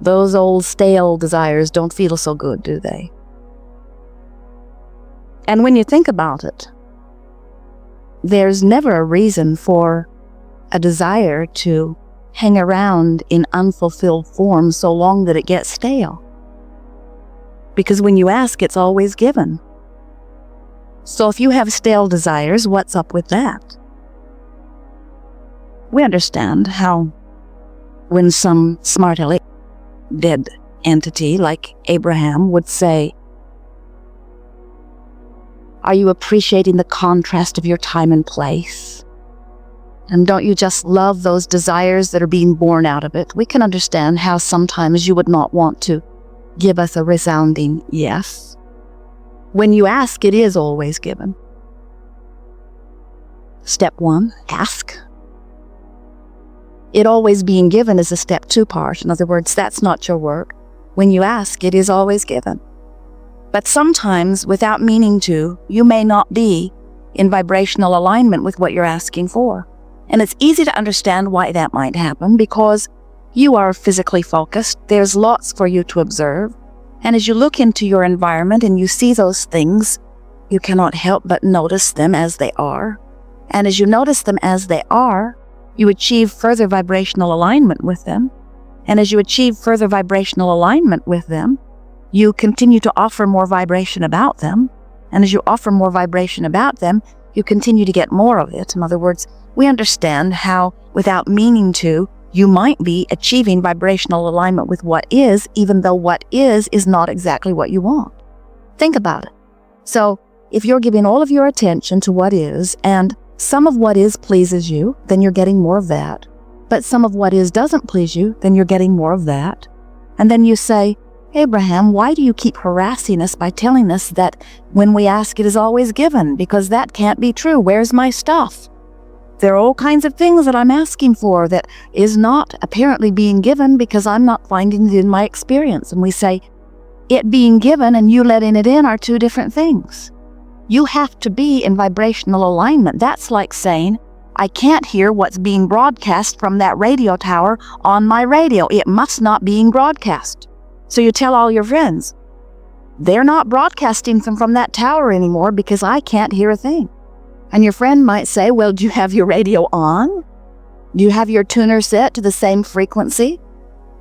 Those old stale desires don't feel so good, do they? And when you think about it, there's never a reason for a desire to hang around in unfulfilled form so long that it gets stale. Because when you ask, it's always given. So if you have stale desires, what's up with that? We understand how when some smart dead entity like Abraham would say, "Are you appreciating the contrast of your time and place? And don't you just love those desires that are being born out of it?" We can understand how sometimes you would not want to give us a resounding yes. When you ask, it is always given. Step 1, ask. It always being given is a step 2 part. In other words, that's not your work. When you ask, it is always given. But sometimes, without meaning to, you may not be in vibrational alignment with what you're asking for. And it's easy to understand why that might happen, because you are physically focused. There's lots for you to observe. And as you look into your environment and you see those things, you cannot help but notice them as they are. And as you notice them as they are, you achieve further vibrational alignment with them. And as you achieve further vibrational alignment with them, you continue to offer more vibration about them. And as you offer more vibration about them, you continue to get more of it. In other words, we understand how, without meaning to, you might be achieving vibrational alignment with what is, even though what is not exactly what you want. Think about it. So, if you're giving all of your attention to what is, and some of what is pleases you, then you're getting more of that. But some of what is doesn't please you, then you're getting more of that. And then you say, "Abraham, why do you keep harassing us by telling us that when we ask it is always given? Because that can't be true. Where's my stuff? There are all kinds of things that I'm asking for that is not apparently being given because I'm not finding it in my experience." And we say, it being given and you letting it in are two different things. You have to be in vibrational alignment. That's like saying, "I can't hear what's being broadcast from that radio tower on my radio. It must not be being broadcast." So you tell all your friends, "They're not broadcasting from that tower anymore because I can't hear a thing." And your friend might say, "Well, do you have your radio on? Do you have your tuner set to the same frequency?"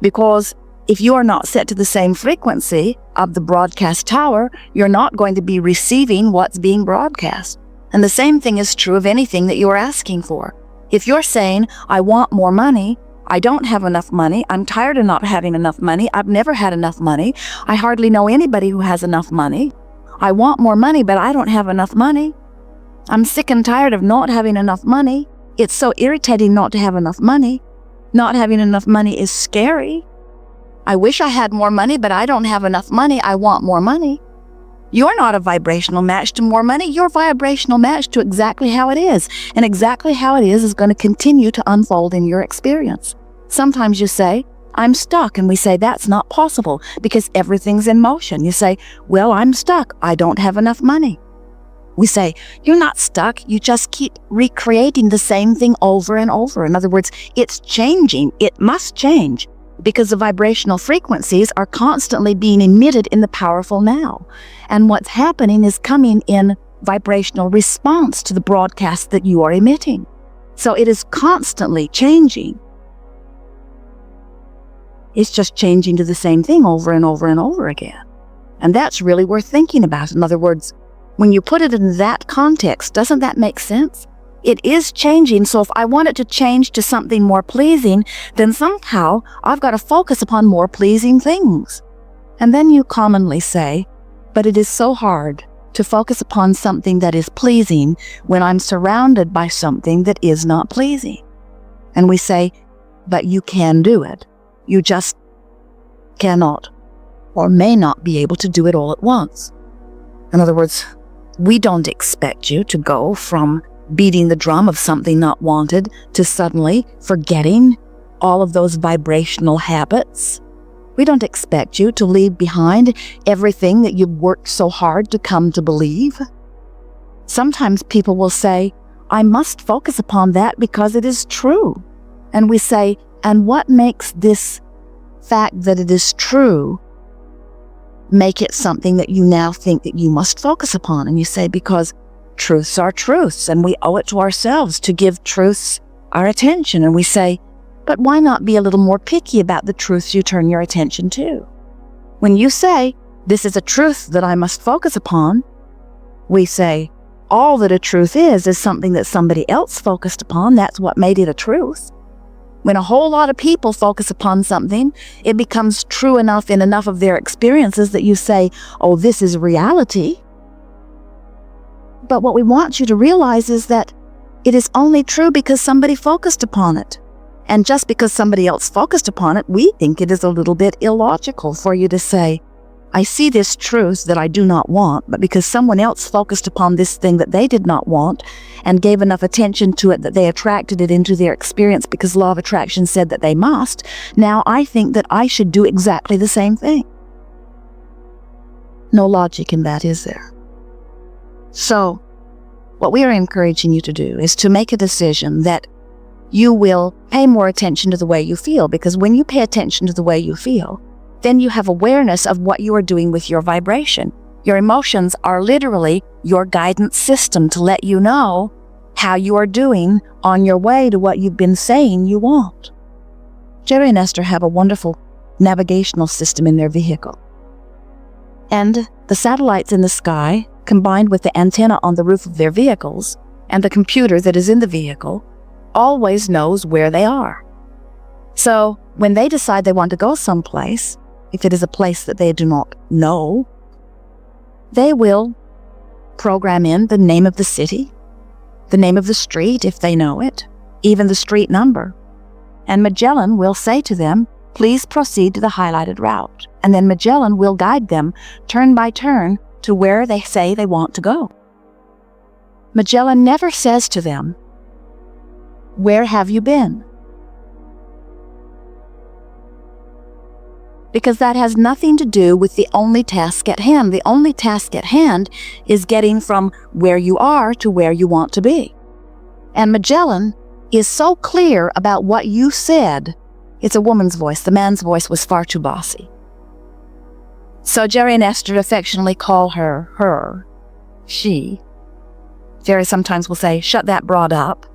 Because if you are not set to the same frequency of the broadcast tower, you're not going to be receiving what's being broadcast. And the same thing is true of anything that you're asking for. If you're saying, "I want more money, I don't have enough money, I'm tired of not having enough money, I've never had enough money, I hardly know anybody who has enough money, I want more money, but I don't have enough money, I'm sick and tired of not having enough money, it's so irritating not to have enough money, not having enough money is scary, I wish I had more money, but I don't have enough money, I want more money." You're not a vibrational match to more money. You're a vibrational match to exactly how it is. And exactly how it is going to continue to unfold in your experience. Sometimes you say, "I'm stuck." And we say, "That's not possible because everything's in motion." You say, "Well, I'm stuck. I don't have enough money." We say, "You're not stuck. You just keep recreating the same thing over and over." In other words, it's changing. It must change. Because the vibrational frequencies are constantly being emitted in the powerful now. And what's happening is coming in vibrational response to the broadcast that you are emitting. So it is constantly changing. It's just changing to the same thing over and over and over again. And that's really worth thinking about. In other words, when you put it in that context, doesn't that make sense? It is changing, so if I want it to change to something more pleasing, then somehow I've got to focus upon more pleasing things. And then you commonly say, "But it is so hard to focus upon something that is pleasing when I'm surrounded by something that is not pleasing." And we say, "But you can do it. You just cannot or may not be able to do it all at once." In other words, we don't expect you to go from beating the drum of something not wanted to suddenly forgetting all of those vibrational habits. We don't expect you to leave behind everything that you've worked so hard to come to believe. Sometimes people will say, "I must focus upon that because it is true." And we say, "And what makes this fact that it is true make it something that you now think that you must focus upon. And you say, because truths are truths, and we owe it to ourselves to give truths our attention. And we say, but why not be a little more picky about the truths you turn your attention to? When you say, this is a truth that I must focus upon, we say, all that a truth is something that somebody else focused upon. That's what made it a truth. When a whole lot of people focus upon something, it becomes true enough in enough of their experiences that you say, oh, this is reality. But what we want you to realize is that it is only true because somebody focused upon it. And just because somebody else focused upon it, we think it is a little bit illogical for you to say, I see this truth that I do not want, but because someone else focused upon this thing that they did not want and gave enough attention to it that they attracted it into their experience because law of attraction said that they must, now I think that I should do exactly the same thing. No logic in that, is there? So, what we are encouraging you to do is to make a decision that you will pay more attention to the way you feel, because when you pay attention to the way you feel, then you have awareness of what you are doing with your vibration. Your emotions are literally your guidance system to let you know how you are doing on your way to what you've been saying you want. Jerry and Esther have a wonderful navigational system in their vehicle. And the satellites in the sky, combined with the antenna on the roof of their vehicles, and the computer that is in the vehicle, always knows where they are. So when they decide they want to go someplace, if it is a place that they do not know, they will program in the name of the city, the name of the street if they know it, even the street number. And Magellan will say to them, please proceed to the highlighted route. And then Magellan will guide them turn by turn to where they say they want to go. Magellan never says to them, where have you been? Because that has nothing to do with the only task at hand. The only task at hand is getting from where you are to where you want to be. And Magellan is so clear about what you said. It's a woman's voice. The man's voice was far too bossy. So Jerry and Esther affectionately call her, she. Jerry sometimes will say, shut that broad up.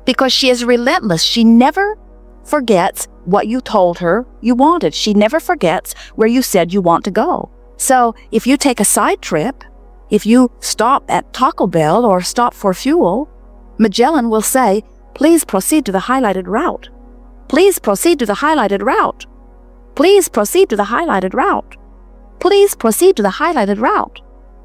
Because she is relentless. She never forgets what you told her you wanted. She never forgets where you said you want to go. So if you take a side trip, if you stop at Taco Bell or stop for fuel, Magellan will say, please proceed to the highlighted route. Please proceed to the highlighted route. Please proceed to the highlighted route. Please proceed to the highlighted route.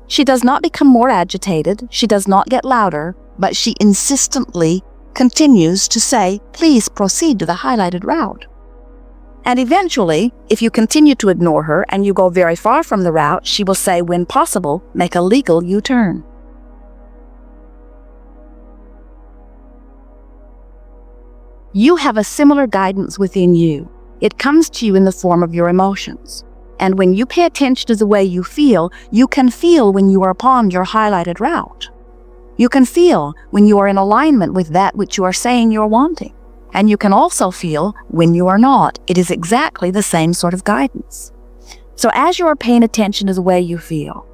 She does not become more agitated. She does not get louder, but she insistently continues to say, please proceed to the highlighted route. And eventually, if you continue to ignore her and you go very far from the route, she will say, when possible, make a legal U-turn. You have a similar guidance within you. It comes to you in the form of your emotions. And when you pay attention to the way you can feel when you are upon your highlighted route. You can feel when you are in alignment with that which you are saying you're wanting. And you can also feel when you are not. It is exactly the same sort of guidance. So as you are paying attention to the way you feel,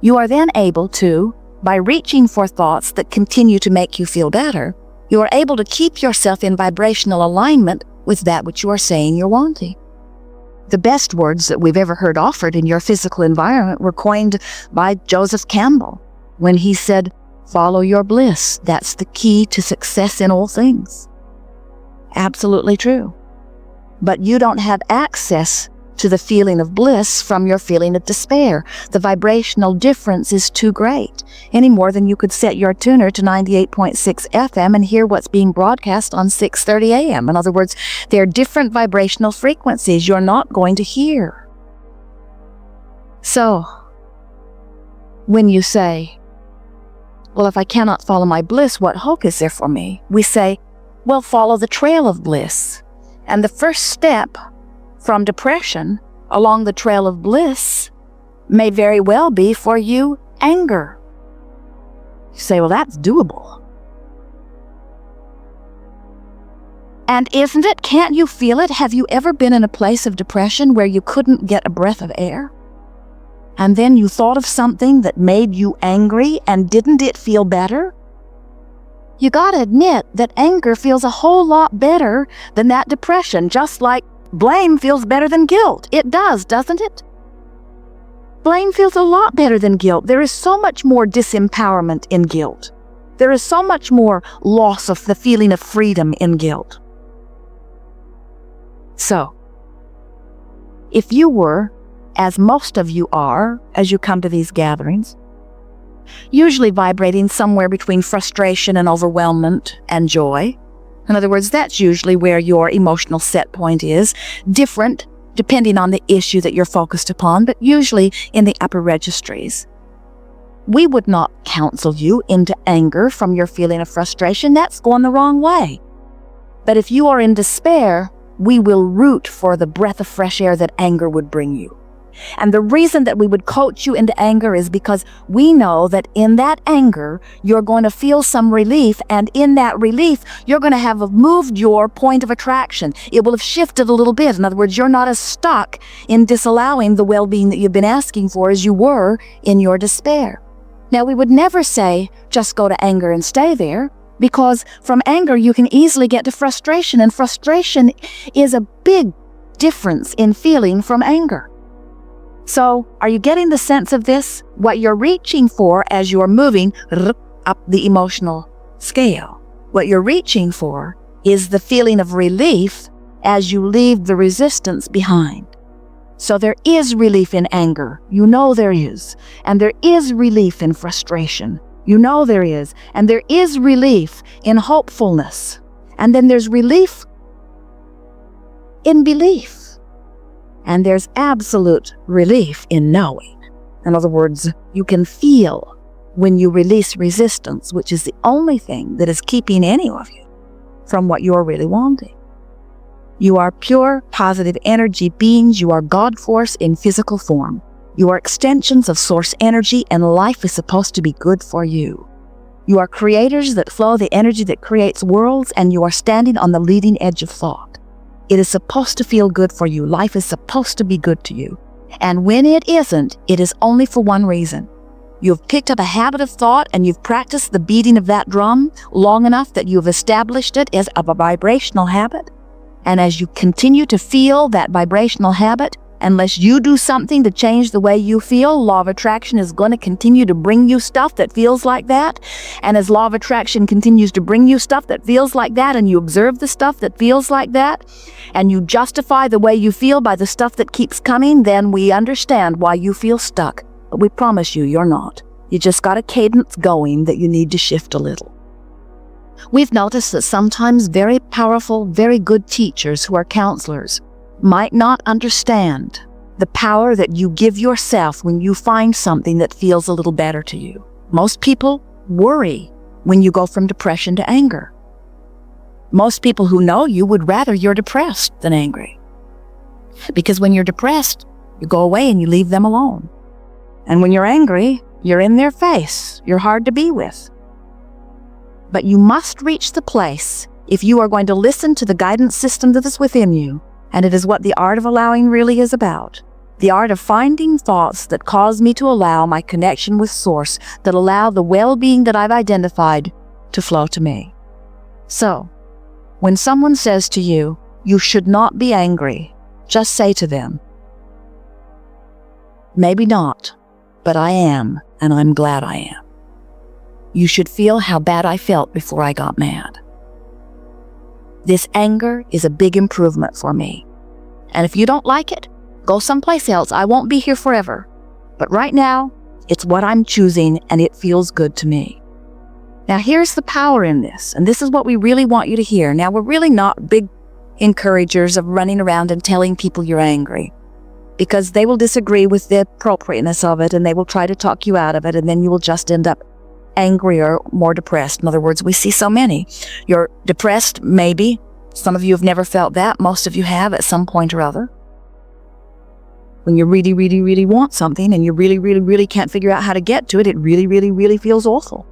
you are then able to, by reaching for thoughts that continue to make you feel better, you are able to keep yourself in vibrational alignment with that which you are saying you're wanting. The best words that we've ever heard offered in your physical environment were coined by Joseph Campbell when he said, follow your bliss. That's the key to success in all things. Absolutely true. But you don't have access to the feeling of bliss from your feeling of despair. The vibrational difference is too great, any more than you could set your tuner to 98.6 FM and hear what's being broadcast on 6:30 AM. In other words, there are different vibrational frequencies you're not going to hear. So, when you say, well, if I cannot follow my bliss, what hope is there for me? We say, well, follow the trail of bliss. And the first step from depression along the trail of bliss may very well be for you anger. You say, well, that's doable. And isn't it? Can't you feel it? Have you ever been in a place of depression where you couldn't get a breath of air? And then you thought of something that made you angry, and didn't it feel better? You gotta admit that anger feels a whole lot better than that depression, just like blame feels better than guilt. It does, doesn't it? Blame feels a lot better than guilt. There is so much more disempowerment in guilt. There is so much more loss of the feeling of freedom in guilt. So, if you were, as most of you are, as you come to these gatherings, usually vibrating somewhere between frustration and overwhelmment and joy. In other words, that's usually where your emotional set point is, different depending on the issue that you're focused upon, but usually in the upper registries. We would not counsel you into anger from your feeling of frustration. That's going the wrong way. But if you are in despair, we will root for the breath of fresh air that anger would bring you. And the reason that we would coach you into anger is because we know that in that anger, you're going to feel some relief, and in that relief, you're going to have moved your point of attraction. It will have shifted a little bit. In other words, you're not as stuck in disallowing the well-being that you've been asking for as you were in your despair. Now, we would never say, just go to anger and stay there, because from anger, you can easily get to frustration, and frustration is a big difference in feeling from anger. So, are you getting the sense of this? What you're reaching for as you're moving up the emotional scale. What you're reaching for is the feeling of relief as you leave the resistance behind. So there is relief in anger. You know there is. And there is relief in frustration. You know there is. And there is relief in hopefulness. And then there's relief in belief. And there's absolute relief in knowing. In other words, you can feel when you release resistance, which is the only thing that is keeping any of you from what you're really wanting. You are pure, positive energy beings. You are God force in physical form. You are extensions of source energy, and life is supposed to be good for you. You are creators that flow the energy that creates worlds, and you are standing on the leading edge of thought. It is supposed to feel good for you. Life is supposed to be good to you. And when it isn't, it is only for one reason. You've picked up a habit of thought, and you've practiced the beating of that drum long enough that you've established it as a vibrational habit. And as you continue to feel that vibrational habit, unless you do something to change the way you feel, law of attraction is going to continue to bring you stuff that feels like that. And as law of attraction continues to bring you stuff that feels like that, and you observe the stuff that feels like that, and you justify the way you feel by the stuff that keeps coming, then we understand why you feel stuck. But we promise you, you're not. You just got a cadence going that you need to shift a little. We've noticed that sometimes very powerful, very good teachers who are counselors might not understand the power that you give yourself when you find something that feels a little better to you. Most people worry when you go from depression to anger. Most people who know you would rather you're depressed than angry. Because when you're depressed, you go away and you leave them alone. And when you're angry, you're in their face. You're hard to be with. But you must reach the place, if you are going to listen to the guidance system that is within you, and it is what the art of allowing really is about. The art of finding thoughts that cause me to allow my connection with Source, that allow the well-being that I've identified to flow to me. So, when someone says to you, you should not be angry, just say to them, maybe not, but I am, and I'm glad I am. You should feel how bad I felt before I got mad. This anger is a big improvement for me. And if you don't like it, go someplace else. I won't be here forever. But right now, it's what I'm choosing, and it feels good to me. Now, here's the power in this, and this is what we really want you to hear. Now, we're really not big encouragers of running around and telling people you're angry, because they will disagree with the appropriateness of it, and they will try to talk you out of it, and then you will just end up angrier, more depressed. In other words, we see so many. You're depressed, maybe. Some of you have never felt that. Most of you have at some point or other. When you really, really, really want something and you really, really, really can't figure out how to get to it, it really, really, really feels awful.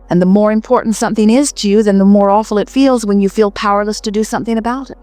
And the more important something is to you, then the more awful it feels when you feel powerless to do something about it.